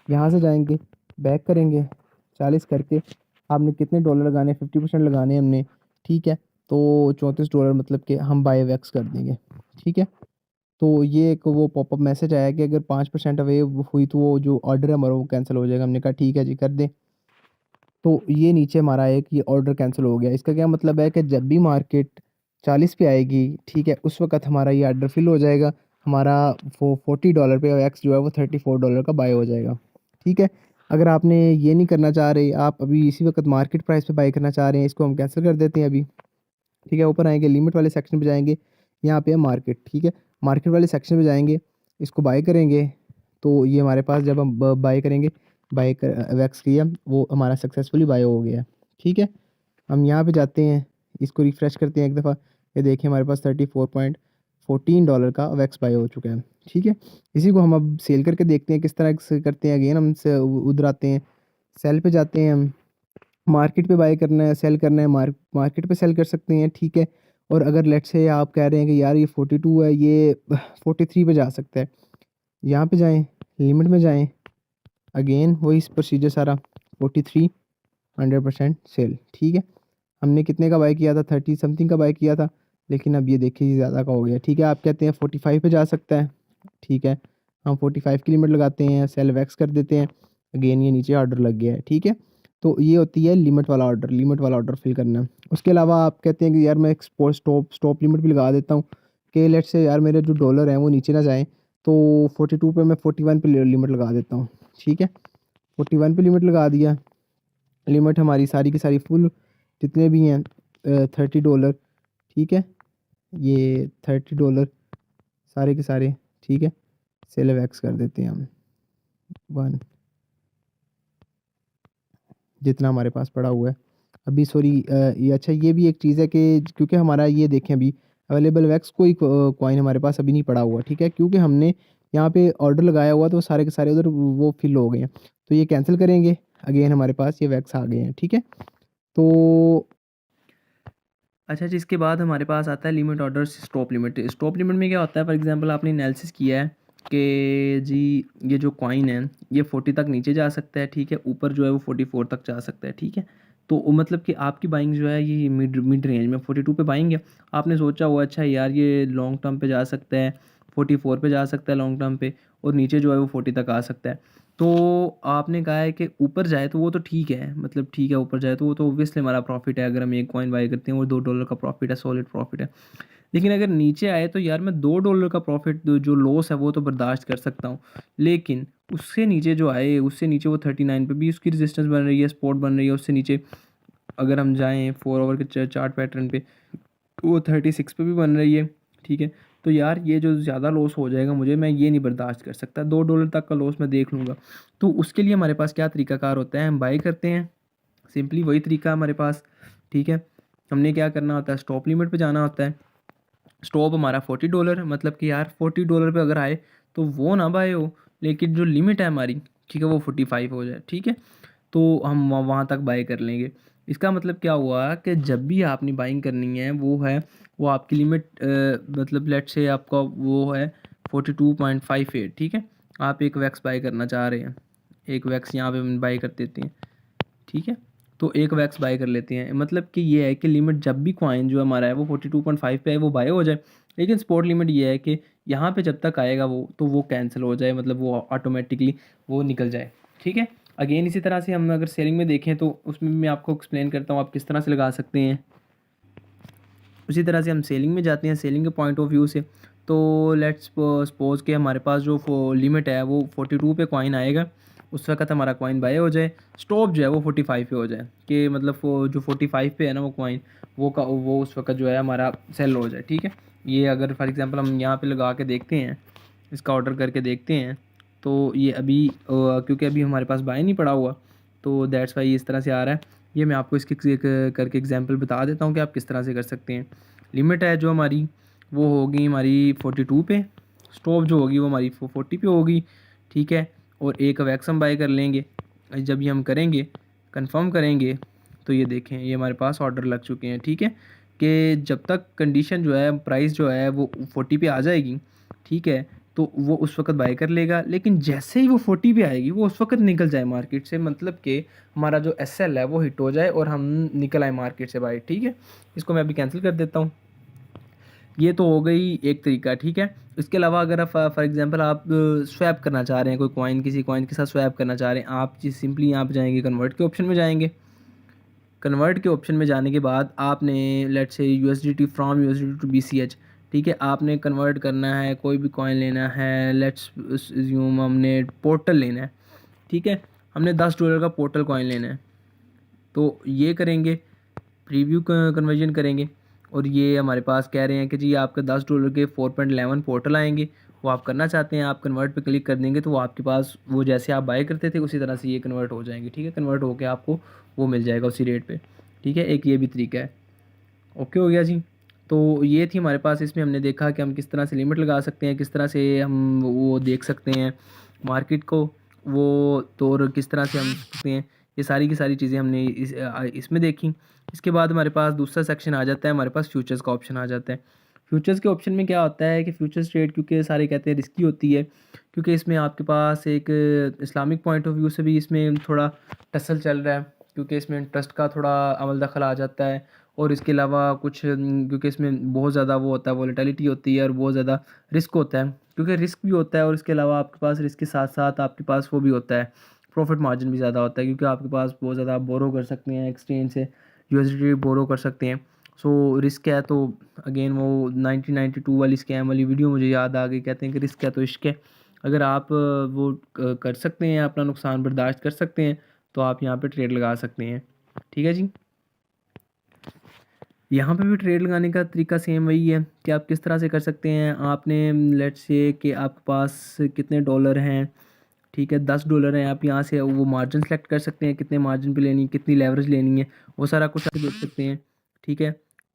यहाँ से जाएंगे, बैक करेंगे 40 करके। आपने कितने डॉलर लगाने, 50% लगाने हमने, ठीक है। तो $34 मतलब कि हम बाय वैक्स कर देंगे, ठीक है। तो ये एक वो पॉपअप मैसेज आया कि अगर 5% अवे हुई तो वो जो ऑर्डर है हमारा वो कैंसिल हो जाएगा। हमने कहा ठीक है जी कर दें। तो ये नीचे हमारा एक ये ऑर्डर कैंसिल हो गया। इसका क्या मतलब है कि जब भी मार्केट 40 पे आएगी, ठीक है, उस वक़्त हमारा ये ऑर्डर फिल हो जाएगा। हमारा वो $40 पे एक्स जो है वो $34 का बाय हो जाएगा, ठीक है। अगर आपने ये नहीं करना चाह रहे, आप अभी इसी वक़्त मार्केट प्राइस पे बाय करना चाह रहे हैं, इसको हम कैंसिल कर देते हैं अभी, ठीक है। ऊपर आएंगे, लिमिट वाले सेक्शन पे जाएंगे, यहाँ पे है मार्केट, ठीक है। मार्केट वाले सेक्शन में जाएंगे, इसको बाय करेंगे, तो ये हमारे पास जब हम बाय करेंगे, बाय कर वैक्स किया वो हमारा सक्सेसफुली बाय हो गया, ठीक है। हम यहाँ पे जाते हैं, इसको रिफ़्रेश करते हैं एक दफ़ा, ये देखिए हमारे पास $34.14 का वैक्स बाय हो चुका है, ठीक है। इसी को हम अब सेल करके देखते हैं किस तरह से करते हैं। अगेन हम से उधर आते हैं, सेल पे जाते हैं, हम मार्केट पे बाय करना है, सेल करना है, मार्केट पे सेल कर सकते हैं, ठीक है। और अगर लेट्स से आप कह रहे हैं कि यार ये 42 है, ये 43 पे जा सकता है, यहाँ पे जाएं, लिमिट में जाएं, अगेन वही प्रोसीजर सारा 43 100% सेल, ठीक है। हमने कितने का बाय किया था, 30 समथिंग का बाय किया था, लेकिन अब ये देखिए ज़्यादा का हो गया, ठीक है। आप कहते हैं 45 पे जा सकता है, ठीक है, हम 45 की लिमिट लगाते हैं, सेल वैक्स कर देते हैं, अगेन ये नीचे ऑर्डर लग गया है, ठीक है। तो ये होती है लिमिट वाला ऑर्डर फिल करना। उसके अलावा आप कहते हैं कि यार मैं एक स्टॉप लिमिट भी लगा देता हूँ कि लेट्स से यार मेरे जो डॉलर हैं वो नीचे ना जाएँ, तो 42 पे मैं 41 पे लिमिट लगा देता हूँ, ठीक है। 41 पे लिमिट लगा दिया, लिमिट हमारी सारी की सारी फुल जितने भी हैं $30, ठीक है, ये $30 सारे के सारे, ठीक है। सेल वैक्स कर देते हैं हम 1 जितना हमारे पास पड़ा हुआ है अभी। सॉरी ये अच्छा ये भी एक चीज़ है कि क्योंकि हमारा ये देखें अभी अवेलेबल वैक्स कोई कॉइन हमारे पास अभी नहीं पड़ा हुआ, ठीक है, क्योंकि हमने यहाँ पे ऑर्डर लगाया हुआ तो सारे के सारे उधर वो फिल हो गए हैं। तो ये कैंसिल करेंगे, अगेन हमारे पास ये वैक्स आ गए हैं, ठीक है। तो अच्छा जी, इसके बाद हमारे पास आता है limit order stop limit. Stop limit में क्या होता है, फॉर एग्जांपल आपने एनालिसिस किया है कि जी ये जो कॉइन है ये 40 तक नीचे जा सकता है, ठीक है, ऊपर जो है वो 44 तक जा सकता है, ठीक है। तो वो मतलब कि आपकी बाइंग जो है ये मिड रेंज में 42 पे बाइंग है। आपने सोचा हुआ अच्छा यार ये लॉन्ग टर्म पे जा सकता है, 44 पे जा सकता है लॉन्ग टर्म पे, और नीचे जो है वो 40 तक आ सकता है। तो आपने कहा है कि ऊपर जाए तो वो तो ठीक है, मतलब ठीक है ऊपर जाए तो वो तो ऑब्वियसली हमारा प्रॉफिट है, अगर हम एक कॉइन बाई करते हैं वो $2 का प्रॉफिट है, सॉलिड प्रॉफिट है। लेकिन अगर नीचे आए तो यार मैं $2 का प्रॉफिट जो लॉस है वो तो बर्दाश्त कर सकता हूँ, लेकिन उससे नीचे जो आए, उससे नीचे वो 39 पे भी उसकी रेजिस्टेंस बन रही है, सपोर्ट बन रही है, उससे नीचे अगर हम जाएँ 4 आवर के चार्ट पैटर्न पे तो वो 36 पे भी बन रही है, ठीक है। तो यार ये जो ज़्यादा लॉस हो जाएगा मुझे, मैं ये नहीं बर्दाश्त कर सकता, $2 तक का लॉस मैं देख लूँगा। तो उसके लिए हमारे पास क्या तरीकाकार होता है, हम बाई करते हैं, सिंपली वही तरीका है हमारे पास, ठीक है। हमने क्या करना होता है, स्टॉप लिमिट पे जाना होता है। स्टॉप हमारा $40, मतलब कि यार $40 पे अगर आए तो वो ना बाय हो, लेकिन जो लिमिट है हमारी, ठीक है, वो 45 हो जाए, ठीक है। तो हम वहाँ तक बाय कर लेंगे। इसका मतलब क्या हुआ कि जब भी आपने बाइंग करनी है वो आपकी लिमिट, मतलब लेट्स से आपका वो है 42.58, ठीक है। आप एक वैक्स बाय करना चाह रहे हैं, एक वैक्स यहाँ पे हम बाय कर देते हैं, ठीक है। तो एक वैक्स बाय कर लेते हैं, मतलब कि ये है कि लिमिट जब भी कॉइन जो हमारा है वो 42.5 पे है वो बाय हो जाए, लेकिन स्पॉट लिमिट ये है कि यहाँ पे जब तक आएगा वो तो वो कैंसिल हो जाए, मतलब वो ऑटोमेटिकली वो निकल जाए, ठीक है। अगेन इसी तरह से हम अगर सेलिंग में देखें तो उसमें भी मैं आपको एक्सप्लेन करता हूँ आप किस तरह से लगा सकते हैं। उसी तरह से हम सेलिंग में जाते हैं, सेलिंग के पॉइंट ऑफ व्यू से। तो लेट्स सपोज कि हमारे पास जो लिमिट है वो 42 पे कॉइन आएगा, उस वक्त हमारा कॉइन बाय हो जाए, स्टॉप जो है वो 45 पे हो जाए, कि मतलब वो जो 45 पे है ना वो कॉइन वो उस वक्त जो है हमारा सेल हो जाए, ठीक है। ये अगर फॉर एग्जांपल हम यहाँ पे लगा के देखते हैं, इसका ऑर्डर करके देखते हैं, तो ये अभी क्योंकि अभी हमारे पास बाय नहीं पड़ा हुआ तो दैट्स वाई इस तरह से आ रहा है। ये मैं आपको इसकी करके एग्जांपल बता देता हूँ कि आप किस तरह से कर सकते हैं। लिमिट है जो हमारी वो होगी हमारी 42 पे, स्टॉप जो होगी वो हमारी 40 पे होगी, ठीक है। और एक वैक्स हम बाय कर लेंगे, जब ये हम करेंगे कंफर्म करेंगे तो ये देखें ये हमारे पास ऑर्डर लग चुके हैं, ठीक है। कि जब तक कंडीशन जो है प्राइस जो है वो 40 पे आ जाएगी, ठीक है, तो वो उस वक्त बाय कर लेगा, लेकिन जैसे ही वो 40 पे आएगी वो उस वक्त निकल जाए मार्केट से, मतलब कि हमारा जो SL है वो हिट हो जाए और हम निकल आए मार्केट से बाय, ठीक है। इसको मैं अभी कैंसिल कर देता हूँ। ये तो हो गई एक तरीका, ठीक है। इसके अलावा अगर आप फॉर एग्जांपल आप स्वैप करना चाह रहे हैं, कोई कॉइन किसी कॉइन के साथ स्वैप करना चाह रहे हैं, आप जी सिंपली यहाँ पे जाएंगे, कन्वर्ट के ऑप्शन में जाएंगे। कन्वर्ट के ऑप्शन में जाने के बाद आपने let's say USDT from USDT to BCH, ठीक है, आपने कन्वर्ट करना है, कोई भी कॉइन लेना है, लेट्स यूम हमने पोर्टल लेना है, ठीक है, हमने $10 का पोर्टल कॉइन लेना है। तो ये करेंगे, प्रीव्यू कन्वर्जन करेंगे, और ये हमारे पास कह रहे हैं कि जी आपके $10 के 4.11 पोर्टल आएंगे, वो आप करना चाहते हैं, आप कन्वर्ट पे क्लिक कर देंगे तो वो आपके पास वो जैसे आप बाय करते थे उसी तरह से ये कन्वर्ट हो जाएंगे, ठीक है। कन्वर्ट होकर आपको वो मिल जाएगा उसी रेट पे, ठीक है। एक ये भी तरीका है, ओके हो गया जी। तो ये थी हमारे पास, इसमें हमने देखा कि हम किस तरह से लिमिट लगा सकते हैं, किस तरह से हम वो देख सकते हैं मार्केट को, वो तो और किस तरह से हम सकते हैं, ये सारी की सारी चीज़ें हमने इसमें देखी। इसके बाद हमारे पास दूसरा सेक्शन आ जाता है, हमारे पास फ्यूचर्स का ऑप्शन आ जाता है। फ्यूचर्स के ऑप्शन में क्या होता है कि फ्यूचर्स ट्रेड क्योंकि सारे कहते हैं रिस्की होती है, क्योंकि इसमें आपके पास एक इस्लामिक पॉइंट ऑफ व्यू से भी इसमें थोड़ा टसल चल रहा है, क्योंकि इसमें इंटरेस्ट का थोड़ा अमल दखल आ जाता है, और इसके अलावा कुछ क्योंकि इसमें बहुत ज़्यादा वो होता है, वॉलेटिलिटी होती है और बहुत ज़्यादा रिस्क होता है, क्योंकि रिस्क भी होता है और इसके अलावा आपके पास रिस्क के साथ साथ आपके पास वो भी होता है, प्रॉफिट मार्जिन भी ज़्यादा होता है, क्योंकि आपके पास बहुत ज़्यादा आप बोरो कर सकते हैं, एक्सचेंज से USDT बोरो कर सकते हैं। सो रिस्क है तो अगेन वो 1992 वाली स्कैम वाली वीडियो मुझे याद आ गई, कहते हैं कि रिस्क है तो इश्क है। अगर आप वो कर सकते हैं, अपना नुकसान बर्दाश्त कर सकते हैं, तो आप यहाँ पे ट्रेड लगा सकते हैं, ठीक है जी। यहाँ पे भी ट्रेड लगाने का तरीका सेम वही है कि आप किस तरह से कर सकते हैं। आपने लेट्स से कि आपके पास कितने डॉलर हैं, ठीक है, $10 हैं, आप यहाँ से वो मार्जिन सेलेक्ट कर सकते हैं, कितने मार्जिन पे लेनी है, कितनी लेवरेज लेनी है, वो सारा कुछ आप देख सकते हैं, ठीक है।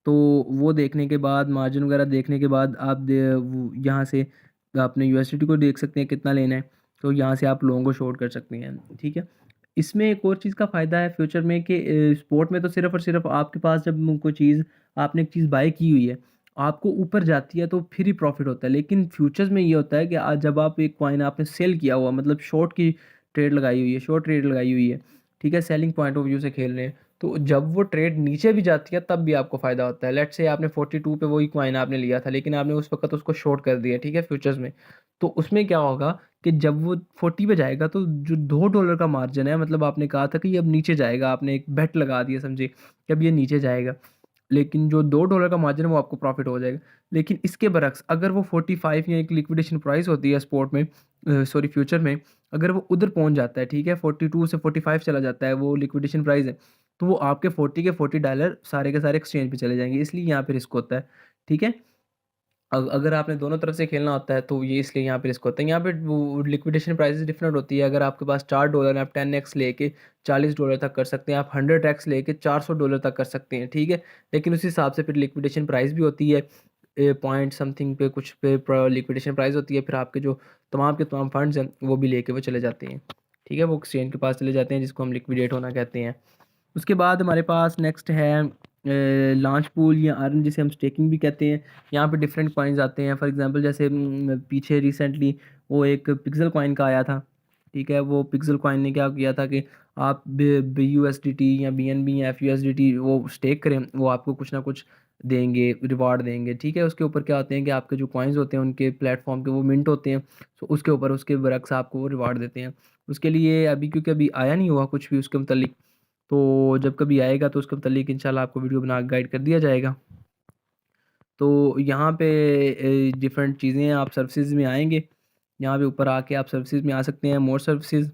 तो वो देखने के बाद मार्जिन वगैरह देखने के बाद आप यहाँ से अपने USDT को देख सकते हैं कितना लेना है, तो यहाँ से आप लॉन्ग और शॉर्ट कर सकते हैं, ठीक है। इसमें एक और चीज़ का फ़ायदा है फ्यूचर में कि स्पोर्ट में तो सिर्फ़ और सिर्फ आपके पास जब कोई चीज़ आपने एक चीज़ बाय की हुई है, आपको ऊपर जाती है तो फिर ही प्रॉफिट होता है, लेकिन फ्यूचर्स में ये होता है कि आज जब आप एक कॉइन आपने सेल किया हुआ, मतलब शॉर्ट की ट्रेड लगाई हुई है, शॉर्ट ट्रेड लगाई हुई है, ठीक है, सेलिंग पॉइंट ऑफ व्यू से खेल रहे हैं, तो जब वो ट्रेड नीचे भी जाती है तब भी आपको फ़ायदा होता है। लेट्स से आपने 42 पे वही कॉइन आपने लिया था, लेकिन आपने उस वक़्त उसको शॉर्ट कर दिया, ठीक है, फ्यूचर्स में। तो उसमें क्या होगा कि जब वो 40 पे जाएगा तो जो $2 का मार्जिन है, मतलब आपने कहा था कि ये अब नीचे जाएगा, आपने एक बेट लगा दिया समझिए कि अब ये नीचे जाएगा। लेकिन जो $2 का मार्जिन है वो आपको प्रॉफ़िट हो जाएगा। लेकिन इसके बरक्स अगर वो 45 या एक लिक्विडेशन प्राइस होती है स्पॉट में, सॉरी फ्यूचर में, अगर वो उधर पहुँच जाता है, ठीक है, 42 से 45 चला जाता है, वो लिक्विडेशन प्राइस है, तो वो आपके 40 के $40 सारे के सारे एक्सचेंज पे चले जाएँगे, इसलिए यहाँ पे रिस्क होता है, ठीक है। अगर आपने दोनों तरफ से खेलना होता है तो ये इसलिए यहाँ पे रिस्क होता है। यहाँ पे वो लिक्विडेशन प्राइसेस डिफरेंट होती है। अगर आपके पास $4 है, आप 10x लेके $40 तक कर सकते हैं, आप 100x लेके $400 तक कर सकते हैं, ठीक है। लेकिन उस हिसाब से फिर लिक्विडेशन प्राइस भी होती है, पॉइंट समथिंग पे कुछ पे लिक्विडेशन प्राइस होती है, फिर आपके जो तमाम के तमाम फंड्स हैं वो भी लेके वो चले जाते हैं, ठीक है, वो एक्सचेंज के पास चले जाते हैं जिसको हम लिक्विडेट होना कहते हैं। उसके बाद हमारे पास नेक्स्ट है लॉन्च पूल या अर्न, जिसे हम स्टेकिंग भी कहते हैं। यहाँ पे डिफरेंट कॉइन्स आते हैं, फॉर एग्जांपल जैसे पीछे रिसेंटली वो एक पिक्सल कॉइन का आया था, ठीक है। वो पिक्सल कॉइन ने क्या किया था कि आप BUSDT या BNB या FUSDT वो स्टेक करें, वो आपको कुछ ना कुछ देंगे, रिवार्ड देंगे, ठीक है। उसके ऊपर क्या होते हैं कि आपके जो कॉइन्स होते हैं उनके प्लेटफॉर्म के वो मिंट होते हैं, तो उसके ऊपर उसके बरक्स आपको वो रिवार्ड देते हैं। उसके लिए अभी क्योंकि अभी आया नहीं हुआ कुछ भी उसके मतलब, तो जब कभी आएगा तो उसके मुतालिक इंशाल्लाह आपको वीडियो बना के गाइड कर दिया जाएगा। तो यहाँ पे डिफरेंट चीज़ें हैं, आप सर्विसेज में आएंगे, यहाँ पे ऊपर आके आप सर्विसेज में आ सकते हैं, मोर सर्विसेज।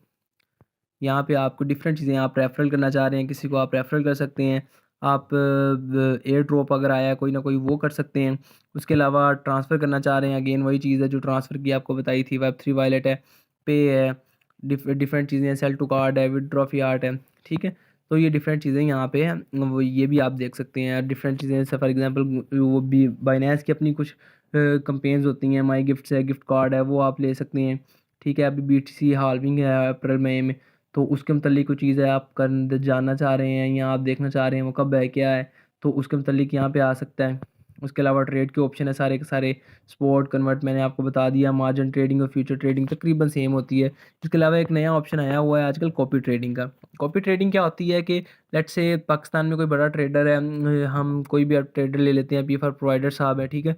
यहाँ पे आपको डिफरेंट चीज़ें, आप रेफरल करना चाह रहे हैं किसी को, आप रेफरल कर सकते हैं। आप एयर ड्रॉप अगर आया है कोई ना कोई, वो कर सकते हैं। उसके अलावा ट्रांसफ़र करना चाह रहे हैं, अगेन वही चीज़ है जो ट्रांसफ़र की आपको बताई थी, Web3 वॉलेट है, पे है, डिफरेंट चीज़ें हैं, सेल टू कार्ड है, विदड्रॉ फियाट है, ठीक है। तो ये डिफरेंट चीज़ें यहाँ पे हैं, वो ये भी आप देख सकते हैं। डिफरेंट चीज़ें जैसे फॉर एग्जांपल वो भी बाइनेंस की अपनी कुछ कैंपेन्स होती हैं, माई गिफ्ट्स है, गिफ्ट कार्ड है, वो आप ले सकते हैं, ठीक है। अभी BTC हाल्विंग है अप्रैल मई में, तो उसके मतलब कोई चीज़ है आप कर जानना चाह रहे हैं या आप देखना चाह रहे हैं वो कब है क्या है, तो उसके मतलब यहाँ पे आ सकता है। उसके अलावा ट्रेड के ऑप्शन है सारे के सारे, स्पॉट कन्वर्ट मैंने आपको बता दिया, मार्जिन ट्रेडिंग और फ्यूचर ट्रेडिंग तकरीबन सेम होती है। इसके अलावा एक नया ऑप्शन आया हुआ है आजकल, कॉपी ट्रेडिंग का। कॉपी ट्रेडिंग क्या होती है कि लेट्स से पाकिस्तान में कोई बड़ा ट्रेडर है, हम कोई भी ट्रेडर ले लेते हैं, P4 प्रोवाइडर साहब है, ठीक है।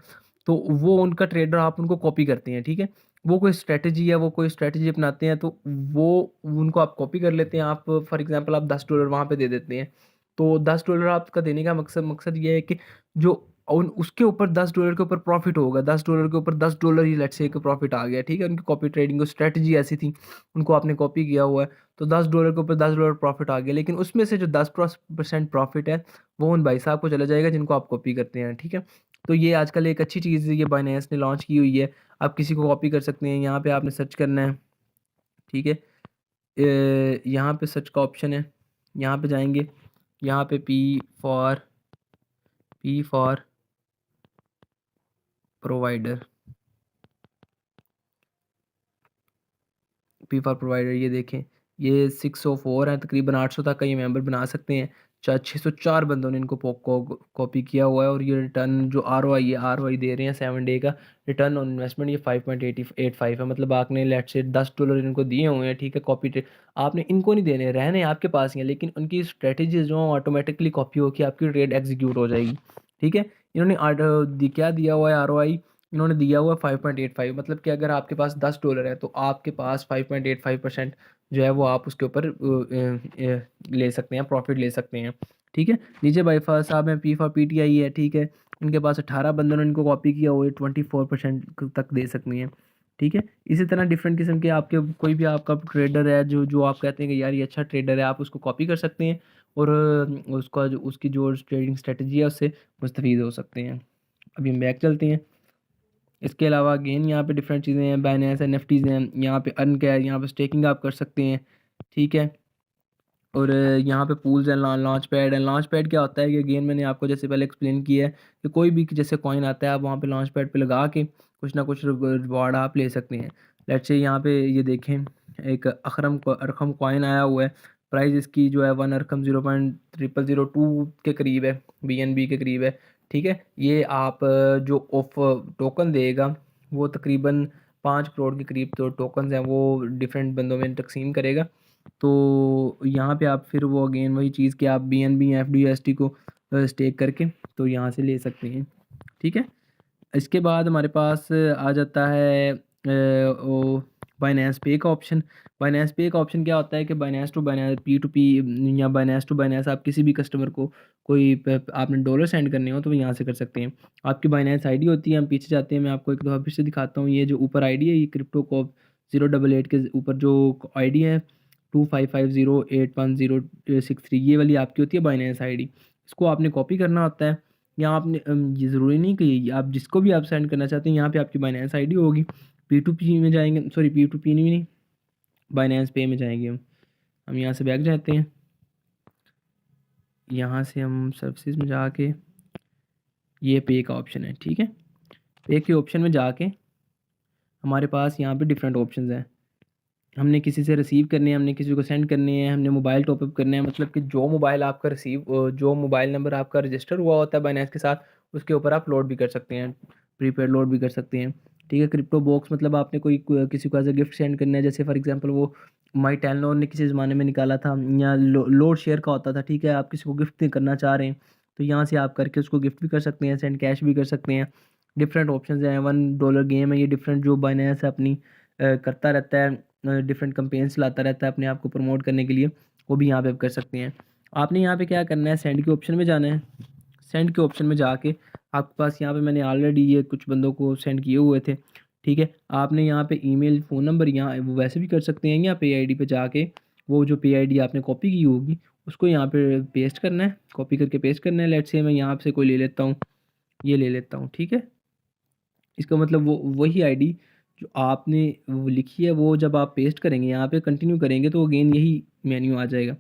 तो वो उनका ट्रेडर, आप उनको कॉपी करते हैं, ठीक है। वो कोई स्ट्रेटजी है, वो कोई स्ट्रेटजी अपनाते हैं, तो वो उनको आप कॉपी कर लेते हैं। आप फॉर एग्जांपल आप $10 वहाँ पे दे देते हैं, तो $10 आपका देने का मकसद ये है कि जो उन उसके ऊपर $10 के ऊपर प्रॉफिट होगा, $10 के ऊपर $10 ही लेट्स से एक प्रॉफिट आ गया, ठीक है। उनकी कॉपी ट्रेडिंग की स्ट्रेटजी ऐसी थी, उनको आपने कॉपी किया हुआ है, तो $10 के ऊपर $10 प्रॉफिट आ गया, लेकिन उसमें से जो 10% प्रॉफिट है वो उन भाई साहब को चला जाएगा जिनको आप कॉपी करते हैं, ठीक है। तो ये आजकल एक अच्छी चीज़ ये बाइनेंस ने लॉन्च की हुई है, आप किसी को कॉपी कर सकते हैं। यहाँ पे आपने सर्च करना है, ठीक है। यहाँ पे सर्च का ऑप्शन है, यहाँ पे जाएंगे, यहाँ पे P for provider, P4 provider, ये देखें, ये 604 है, तकरीबन 800 तक का ये मेंबर बना सकते हैं। 604 बंदों ने इनको कॉपी किया हुआ है, और ये रिटर्न जो ROI है, ROI दे रहे हैं 7 डे का रिटर्न ऑन इन्वेस्टमेंट, ये 5.85 है। मतलब आपने लेट से $10 इनको दिए हुए हैं, ठीक है। कॉपी आपने इनको नहीं देने, रहने आपके पास ही हैं, लेकिन उनकी स्ट्रेटजी जो ऑटोमेटिकली कॉपी होकर आपकी ट्रेड एग्जीक्यूट हो जाएगी, ठीक है। इन्होंने क्या दिया हुआ है ROI, इन्होंने दिया हुआ 5.85, मतलब कि अगर आपके पास $10 है तो आपके पास 5.85% जो है वो आप उसके ऊपर ले सकते हैं, प्रॉफिट ले सकते हैं, ठीक है। नीचे भाई साहब हैं, P4 PTI है, ठीक है। इनके पास 18 बंदों ने इनको कॉपी किया हुआ है, 24% तक दे सकते हैं, ठीक है। इसी तरह डिफरेंट किस्म के आपके कोई भी आपका ट्रेडर है जो जो आप कहते हैं कि यार ये अच्छा ट्रेडर है, आप उसको कॉपी कर सकते हैं, और उसका जो उसकी जो ट्रेडिंग स्ट्रेटजी है उससे मुस्तफ़ीद हो सकते हैं। अभी हम बैक चलते हैं। इसके अलावा अगेन यहाँ पे डिफरेंट चीज़ें हैं, बाइनेंस NFTs हैं, यहाँ पे अर्न क्या है, यहाँ पे स्टेकिंग आप कर सकते हैं, ठीक है। और यहाँ पे पूल्स हैं, लॉन्च पैड है। लॉन्च पैड क्या होता है कि अगेन मैंने आपको जैसे पहले एक्सप्लेन किया है कि कोई भी जैसे कॉइन आता है, आप वहाँ पे लॉन्च पैड पे लगा के कुछ ना कुछ रिवॉर्ड आप ले सकते हैं। लेट्स से यहाँ पे ये देखें, एक अरखम कॉइन आया हुआ है, प्राइस इसकी जो है 1 अरखम 0.0002 के करीब है, BNB के करीब है, ठीक है। ये आप जो ऑफ टोकन देगा वो तकरीबन 5 करोड़ के करीब तो टोकन हैं, वो डिफरेंट बंदों में तकसीम करेगा, तो यहाँ पे आप फिर वो अगेन वही चीज़ कि आप BNB FDUSD को स्टेक करके तो यहाँ से ले सकते हैं, ठीक है। इसके बाद हमारे पास आ जाता है वो बाइनेंस पे का ऑप्शन। बाइनेंस पे का ऑप्शन क्या होता है कि बाइनेंस टू बाइनेंस P2P या बाइनेंस टू बाइनेंस आप किसी भी कस्टमर को कोई आपने डॉलर सेंड करने हो तो यहाँ से कर सकते हैं। आपकी बाइनेंस आईडी होती है, हम पीछे जाते हैं, मैं आपको एक दफ़ा फिर से दिखाता हूँ। ये जो ऊपर आईडी है ये क्रिप्टो को 088 के ऊपर जो आईडी है 25508106 ये वाली आपकी होती है बाइनेंस आईडी। इसको आपने कॉपी करना होता है। यहाँ आपने ये ज़रूरी नहीं कि आप जिसको भी आप सेंड करना चाहते हैं यहाँ पे आपकी बाइनेंस आईडी होगी। P2P में जाएंगे, सॉरी P2P नहीं, बाइनेंस पे में जाएंगे हम यहाँ से बैक जाते हैं। यहाँ से हम सर्विसेज में जाके ये पे का ऑप्शन है, ठीक है। पे के ऑप्शन में जाके हमारे पास यहाँ पे डिफरेंट ऑप्शंस हैं। हमने किसी से रिसीव करने हैं, हमने किसी को सेंड करने हैं, हमने मोबाइल टॉपअप करना है, मतलब कि जो मोबाइल आपका जो मोबाइल नंबर आपका रजिस्टर हुआ होता है बाइनेंस के साथ उसके ऊपर आप लोड भी कर सकते हैं, प्रीपेड लोड भी कर सकते हैं, ठीक है। क्रिप्टो बॉक्स मतलब आपने किसी को एज अ गिफ्ट सेंड करना है, जैसे फॉर एग्जांपल वो माई टेलनोर ने किसी ज़माने में निकाला था, या लोड शेयर का होता था, ठीक है। आप किसी को गिफ्ट करना चाह रहे हैं तो यहाँ से आप करके उसको गिफ्ट भी कर सकते हैं, सेंड कैश भी कर सकते हैं। डिफरेंट ऑप्शन हैं। $1 गेम है ये, डिफरेंट जो बाइनेंस अपनी करता रहता है, डिफरेंट कंपेन्स लाता रहता है अपने आप को प्रमोट करने के लिए, वो भी यहाँ पे आप कर सकते हैं। आपने यहाँ पे क्या करना है, सेंड के ऑप्शन में जाना है। सेंड के ऑप्शन में जाके आपके पास यहाँ पे मैंने ऑलरेडी ये कुछ बंदों को सेंड किए हुए थे, ठीक है। आपने यहाँ पे ईमेल फ़ोन नंबर यहाँ वो वैसे भी कर सकते हैं, या पे आईडी पे जाके वो जो पे आईडी आपने कॉपी की होगी उसको यहाँ पे पेस्ट करना है, कॉपी करके पेस्ट करना है। लेट्स से मैं यहाँ से कोई ले लेता हूँ, ये ले लेता हूँ, ठीक है। इसका मतलब वो वही आईडी जो आपने वो लिखी है वो जब आप पेस्ट करेंगे यहाँ पे कंटिन्यू करेंगे तो अगेन यही मेन्यू आ जाएगा।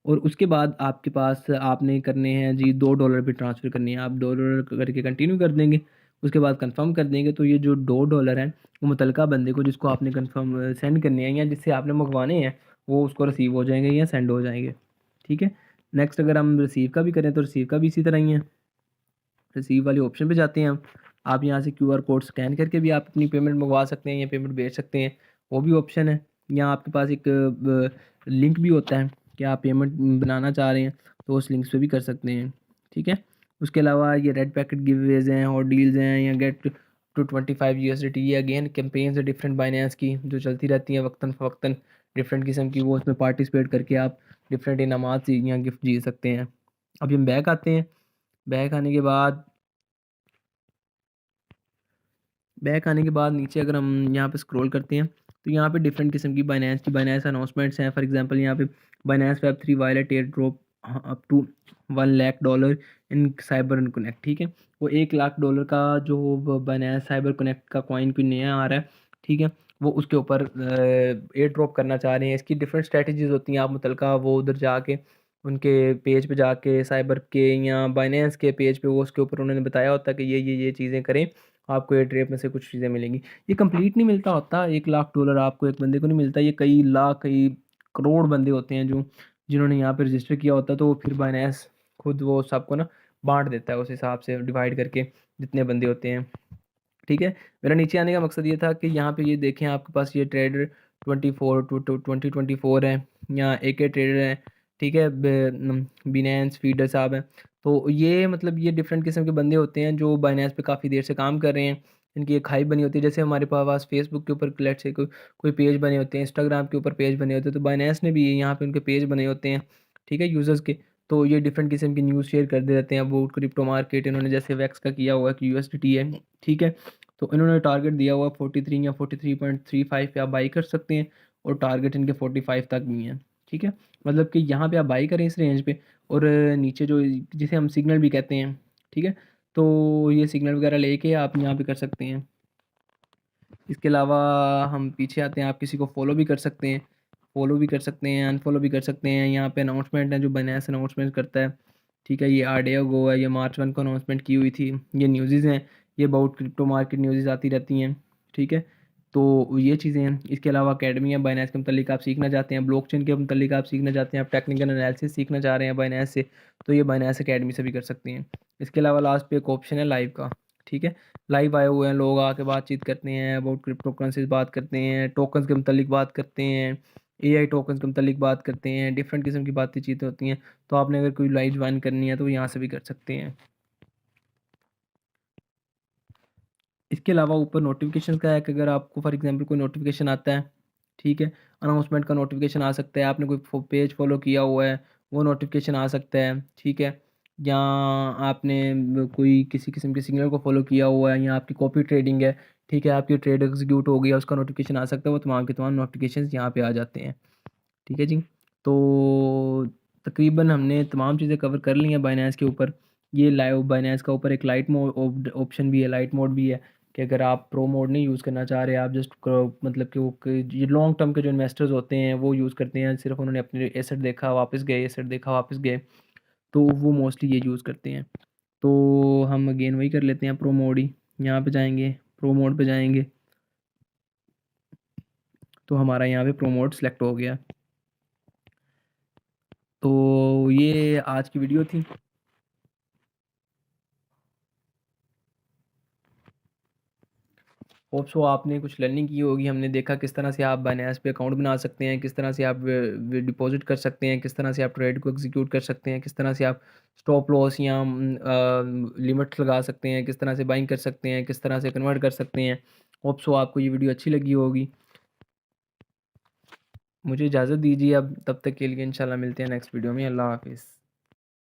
और उसके बाद आपके पास आपने करने हैं जी $2 भी ट्रांसफ़र करनी है, आप $2 करके कंटिन्यू कर देंगे। उसके बाद कंफर्म कर देंगे तो ये जो $2 हैं वो मुतलका बंदे को जिसको आपने कंफर्म सेंड करने हैं या जिससे आपने मंगवाने हैं वो उसको रिसीव हो जाएंगे या सेंड हो जाएंगे, ठीक है। नेक्स्ट अगर हम रिसीव का भी करें तो रिसीव का भी इसी तरह ही है। रिसीव वाले ऑप्शन पे जाते हैं हम। आप यहाँ से QR कोड स्कैन करके भी आप अपनी पेमेंट मंगवा सकते हैं या पेमेंट भेज सकते हैं, वो भी ऑप्शन है। यहाँ आपके पास एक लिंक भी होता है कि आप पेमेंट बनाना चाह रहे हैं तो उस लिंक पे भी कर सकते हैं, ठीक है। उसके अलावा ये रेड पैकेट गिवअवेज हैं और डील्स हैं, या गेट टू 25 USDT, ये अगेन कैंपेन्स है डिफरेंट बाइनेंस की जो चलती रहती हैं वक्तन फ़वक्तन, डिफरेंट किस्म की, वो उसमें पार्टिसिपेट करके आप डिफरेंट इनामात या गिफ्ट जीत सकते हैं। अभी हम बैक आते हैं। बैक आने के बाद नीचे अगर हम यहाँ पे स्क्रॉल करते हैं तो यहाँ पे डिफरेंट किस्म की बाइनेंस अनाउंसमेंट्स हैं। फॉर एग्जांपल यहाँ पे Binance Web3 wallet air drop up to $1 lakh in cyber connect, ठीक है। वो $1 लाख का जो बाइनेंस साइबर कनेक्ट का कॉइन कोई नया आ रहा है, ठीक है, वो उसके ऊपर एयर ड्रॉप करना चाह रहे हैं। इसकी डिफरेंट स्ट्रेटजीज होती हैं। आप मुतलका वो उधर जाके उनके पेज पे जाके साइबर के या बाइनेंस के पेज पे वो उसके ऊपर उन्होंने बताया होता है कि ये चीज़ें करें, आपको एयर ड्रॉप में से कुछ चीज़ें मिलेंगी। ये कंप्लीट नहीं मिलता होता, $1 लाख आपको एक बंदे को नहीं मिलता, ये कई लाख कई करोड़ बंदे होते हैं जो जिन्होंने यहाँ पे रजिस्टर किया होता है। तो फिर बाइनेंस खुद वो सबको ना बांट देता है उस हिसाब से डिवाइड करके जितने बंदे होते हैं, ठीक है। मेरा नीचे आने का मकसद ये था कि यहाँ पे ये देखें आपके पास ये ट्रेडर 2024 है, या AK ट्रेडर है, ठीक है, बिनेंस फीडर साहब हैं। तो ये मतलब ये डिफरेंट किस्म के बंदे होते हैं जो बाइनेंस पे काफ़ी देर से काम कर रहे हैं। इनकी एक हाइप बनी होती है, जैसे हमारे पास फेसबुक के ऊपर लेट्स से कोई पेज बने होते हैं, इंस्टाग्राम के ऊपर पेज बने होते हैं, तो बाइनेंस ने भी यहाँ पे उनके पेज बने होते हैं, ठीक है, यूज़र्स के। तो ये डिफरेंट किस्म की न्यूज़ शेयर कर दे रहते हैं अबाउट क्रिप्टो मार्केट। इन्होंने जैसे वैक्स का किया हुआ है कि USDT है, ठीक है। तो इन्होंने टारगेट दिया हुआ 43 या 43.35 पे आप बाई कर सकते हैं, और टारगेट इनके 45 तक भी हैं, ठीक है। मतलब कि यहाँ पे आप बाई करें इस रेंज पे, और नीचे जो जिसे हम सिग्नल भी कहते हैं, ठीक है, तो ये सिग्नल वगैरह लेके आप यहाँ पे कर सकते हैं। इसके अलावा हम पीछे आते हैं, आप किसी को फॉलो भी कर सकते हैं, अनफॉलो भी कर सकते हैं। यहाँ पे अनाउंसमेंट है जो बाइनेंस अनाउंसमेंट करता है, ठीक है। ये आरडे गो है, ये March 1 को अनाउंसमेंट की हुई थी। ये न्यूज़ हैं, ये अबाउट क्रिप्टो मार्केट न्यूज़ आती रहती हैं, ठीक है। तो ये चीज़ें हैं। इसके अलावा अकेडमी है, बाइनेंस के मतलब आप सीखना चाहते हैं, ब्लॉकचेन के मतलब आप सीखना चाहते हैं, आप टेक्निकल एनालिसिस सीखना चाह रहे हैं बाइनेंस से, तो ये बाइनेंस अकेडमी से भी कर सकते हैं। इसके अलावा लास्ट पे एक ऑप्शन है लाइव का, ठीक है। लाइव आए हुए हैं लोग, आके बातचीत करते हैं, अबाउट क्रिप्टो करेंसीज बात करते हैं, टोकन्स के मतलब बात करते हैं, AI टोकन के मतलब बात करते हैं, डिफरेंट किस्म की बातें चीज़ें होती हैं। तो आपने अगर कोई लाइव ज्वाइन करनी है तो यहाँ से भी कर सकते हैं। इसके अलावा ऊपर नोटिफिकेशन का है कि अगर आपको फॉर एग्जांपल कोई नोटिफिकेशन आता है, ठीक है, अनाउंसमेंट का नोटिफिकेशन आ सकता है, आपने कोई पेज फॉलो किया हुआ है वो नोटिफिकेशन आ सकता है, ठीक है, या आपने कोई किसी किस्म के सिग्नल को फॉलो किया हुआ है, या आपकी कॉपी ट्रेडिंग है, ठीक है, आपकी ट्रेड एग्जीक्यूट हो गया उसका नोटिफिकेशन आ सकता है। वो तमाम के तमाम नोटिफिकेशन यहाँ पे आ जाते हैं, ठीक है जी। तो तकरीबन हमने तमाम चीज़ें कवर कर ली हैं बाइनेंस के ऊपर। ये लाइव बाइनेंस का ऊपर एक लाइट मोड ऑप्शन भी है, लाइट मोड भी है कि अगर आप प्रो मोड नहीं यूज़ करना चाह रहे, आप जस्ट मतलब कि वो ये लॉन्ग टर्म के जो इन्वेस्टर्स होते हैं वो यूज़ करते हैं, सिर्फ उन्होंने अपने एसेट देखा वापस गए, एसेट देखा वापस गए, तो वो मोस्टली ये यूज़ करते हैं। तो हम अगेन वही कर लेते हैं, प्रो मोड ही यहाँ पे जाएंगे, प्रो मोड पे जाएंगे तो हमारा यहाँ पे प्रो मोड सेलेक्ट हो गया। तो ये आज की वीडियो थी। होप सो आपने कुछ लर्निंग की होगी। हमने देखा किस तरह से आप बाइनेंस पे अकाउंट बना सकते हैं, किस तरह से आप डिपॉजिट कर सकते हैं, किस तरह से आप ट्रेड को एग्जीक्यूट कर सकते हैं, किस तरह से आप स्टॉप लॉस या लिमिट लगा सकते हैं, किस तरह से बाइंग कर सकते हैं, किस तरह से कन्वर्ट कर सकते हैं। होप सो आपको ये वीडियो अच्छी लगी होगी। मुझे इजाज़त दीजिए अब, तब तक के लिए इंशाल्लाह मिलते हैं नेक्स्ट वीडियो में। अल्लाह हाफिज़।